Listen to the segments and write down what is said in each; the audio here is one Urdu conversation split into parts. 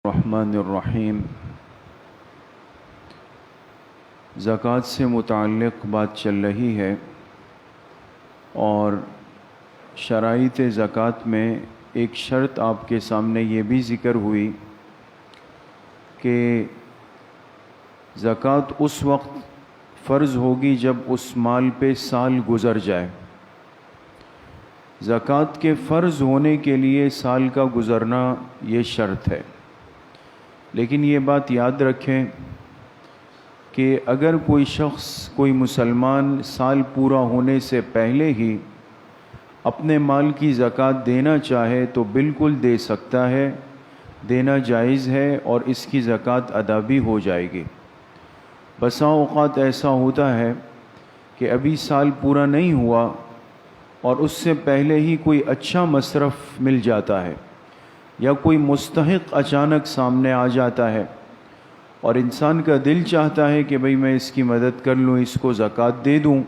الرحمن الرحیم۔ زکوٰۃ سے متعلق بات چل رہی ہے اور شرائط زکوٰۃ میں ایک شرط آپ کے سامنے یہ بھی ذکر ہوئی کہ زکوٰۃ اس وقت فرض ہوگی جب اس مال پہ سال گزر جائے۔ زکوٰۃ کے فرض ہونے کے لیے سال کا گزرنا یہ شرط ہے، لیکن یہ بات یاد رکھیں کہ اگر کوئی شخص، کوئی مسلمان سال پورا ہونے سے پہلے ہی اپنے مال کی زکوٰۃ دینا چاہے تو بالکل دے سکتا ہے، دینا جائز ہے اور اس کی زکوٰۃ ادا بھی ہو جائے گی۔ بسا اوقات ایسا ہوتا ہے کہ ابھی سال پورا نہیں ہوا اور اس سے پہلے ہی کوئی اچھا مصرف مل جاتا ہے یا کوئی مستحق اچانک سامنے آ جاتا ہے اور انسان کا دل چاہتا ہے کہ بھئی میں اس کی مدد کر لوں، اس کو زکوٰۃ دے دوں،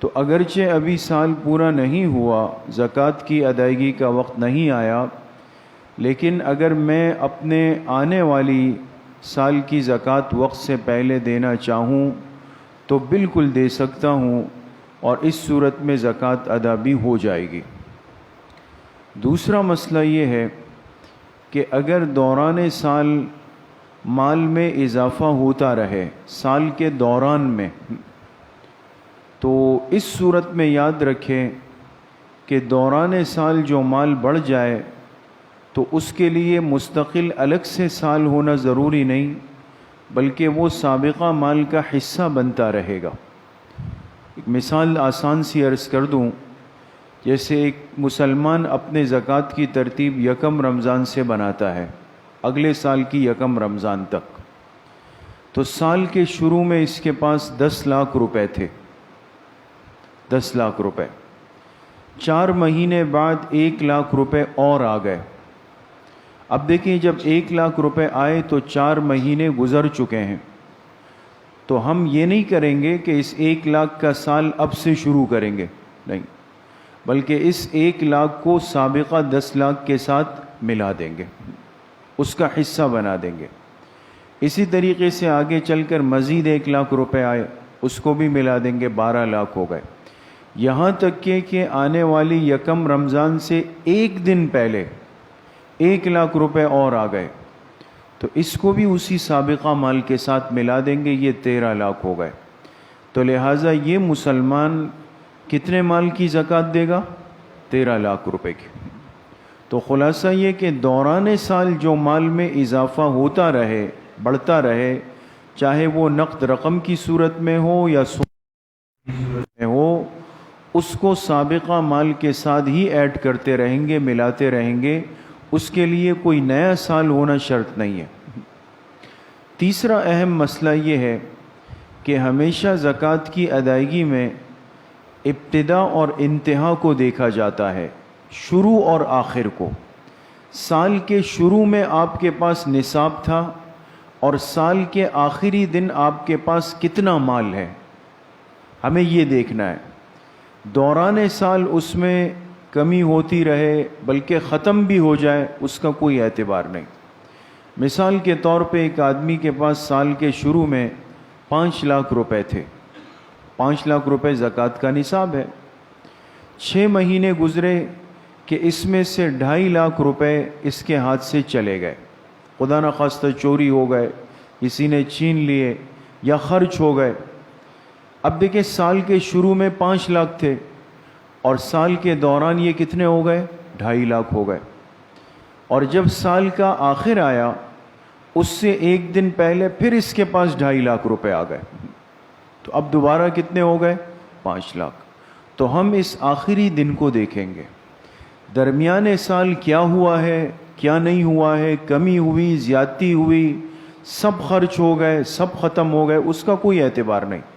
تو اگرچہ ابھی سال پورا نہیں ہوا، زکوٰۃ کی ادائیگی کا وقت نہیں آیا، لیکن اگر میں اپنے آنے والی سال کی زکوٰۃ وقت سے پہلے دینا چاہوں تو بالکل دے سکتا ہوں اور اس صورت میں زکوٰۃ ادا بھی ہو جائے گی۔ دوسرا مسئلہ یہ ہے کہ اگر دوران سال مال میں اضافہ ہوتا رہے سال کے دوران میں، تو اس صورت میں یاد رکھیں کہ دوران سال جو مال بڑھ جائے تو اس کے لیے مستقل الگ سے سال ہونا ضروری نہیں، بلکہ وہ سابقہ مال کا حصہ بنتا رہے گا۔ ایک مثال آسان سی عرض کر دوں، جیسے ایک مسلمان اپنے زکوٰۃ کی ترتیب یکم رمضان سے بناتا ہے اگلے سال کی یکم رمضان تک، تو سال کے شروع میں اس کے پاس 10 لاکھ روپے تھے، 10 لاکھ روپے، 4 مہینے بعد 1 لاکھ روپے اور آ گئے۔ اب دیکھیں جب 1 لاکھ روپے آئے تو 4 مہینے گزر چکے ہیں، تو ہم یہ نہیں کریں گے کہ اس 1 لاکھ کا سال اب سے شروع کریں گے، نہیں، بلکہ اس 1 لاکھ کو سابقہ 10 لاکھ کے ساتھ ملا دیں گے، اس کا حصہ بنا دیں گے۔ اسی طریقے سے آگے چل کر مزید 1 لاکھ روپے آئے، اس کو بھی ملا دیں گے، 12 لاکھ ہو گئے، یہاں تک کہ آنے والی یکم رمضان سے 1 دن پہلے 1 لاکھ روپے اور آ گئے، تو اس کو بھی اسی سابقہ مال کے ساتھ ملا دیں گے، یہ 13 لاکھ ہو گئے۔ تو لہٰذا یہ مسلمان کتنے مال کی زکوٰۃ دے گا؟ 13 لاکھ روپے کی۔ تو خلاصہ یہ کہ دوران سال جو مال میں اضافہ ہوتا رہے، بڑھتا رہے، چاہے وہ نقد رقم کی صورت میں ہو یا صورت میں ہو، اس کو سابقہ مال کے ساتھ ہی ایڈ کرتے رہیں گے، ملاتے رہیں گے، اس کے لیے کوئی نیا سال ہونا شرط نہیں ہے۔ تیسرا اہم مسئلہ یہ ہے کہ ہمیشہ زکوٰۃ کی ادائیگی میں ابتدا اور انتہا کو دیکھا جاتا ہے، شروع اور آخر کو۔ سال کے شروع میں آپ کے پاس نصاب تھا اور سال کے آخری دن آپ کے پاس کتنا مال ہے، ہمیں یہ دیکھنا ہے۔ دوران سال اس میں کمی ہوتی رہے بلکہ ختم بھی ہو جائے، اس کا کوئی اعتبار نہیں۔ مثال کے طور پہ ایک آدمی کے پاس سال کے شروع میں 5 لاکھ روپے تھے، 5 لاکھ روپے زکوٰۃ کا نصاب ہے، 6 مہینے گزرے کہ اس میں سے 2.5 لاکھ روپے اس کے ہاتھ سے چلے گئے، خدا نخواستہ چوری ہو گئے، کسی نے چھین لیے یا خرچ ہو گئے۔ اب دیکھیں سال کے شروع میں 5 لاکھ تھے اور سال کے دوران یہ کتنے ہو گئے؟ 2.5 لاکھ ہو گئے، اور جب سال کا آخر آیا اس سے 1 دن پہلے پھر اس کے پاس 2.5 لاکھ روپے آ گئے، تو اب دوبارہ کتنے ہو گئے؟ 5 لاکھ۔ تو ہم اس آخری دن کو دیکھیں گے، درمیانے سال کیا ہوا ہے، کیا نہیں ہوا ہے، کمی ہوئی، زیادتی ہوئی، سب خرچ ہو گئے، سب ختم ہو گئے، اس کا کوئی اعتبار نہیں۔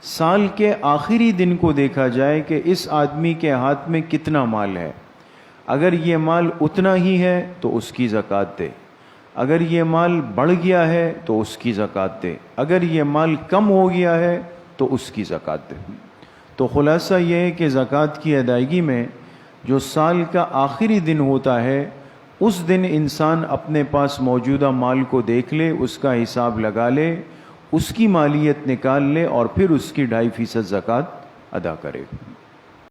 سال کے آخری دن کو دیکھا جائے کہ اس آدمی کے ہاتھ میں کتنا مال ہے، اگر یہ مال اتنا ہی ہے تو اس کی زکوٰۃ دے، اگر یہ مال بڑھ گیا ہے تو اس کی زکوٰۃ دے، اگر یہ مال کم ہو گیا ہے تو اس کی زکوٰۃ دے۔ تو خلاصہ یہ ہے کہ زکوٰۃ کی ادائیگی میں جو سال کا آخری دن ہوتا ہے اس دن انسان اپنے پاس موجودہ مال کو دیکھ لے، اس کا حساب لگا لے، اس کی مالیت نکال لے اور پھر اس کی 2.5% زکوٰۃ ادا کرے۔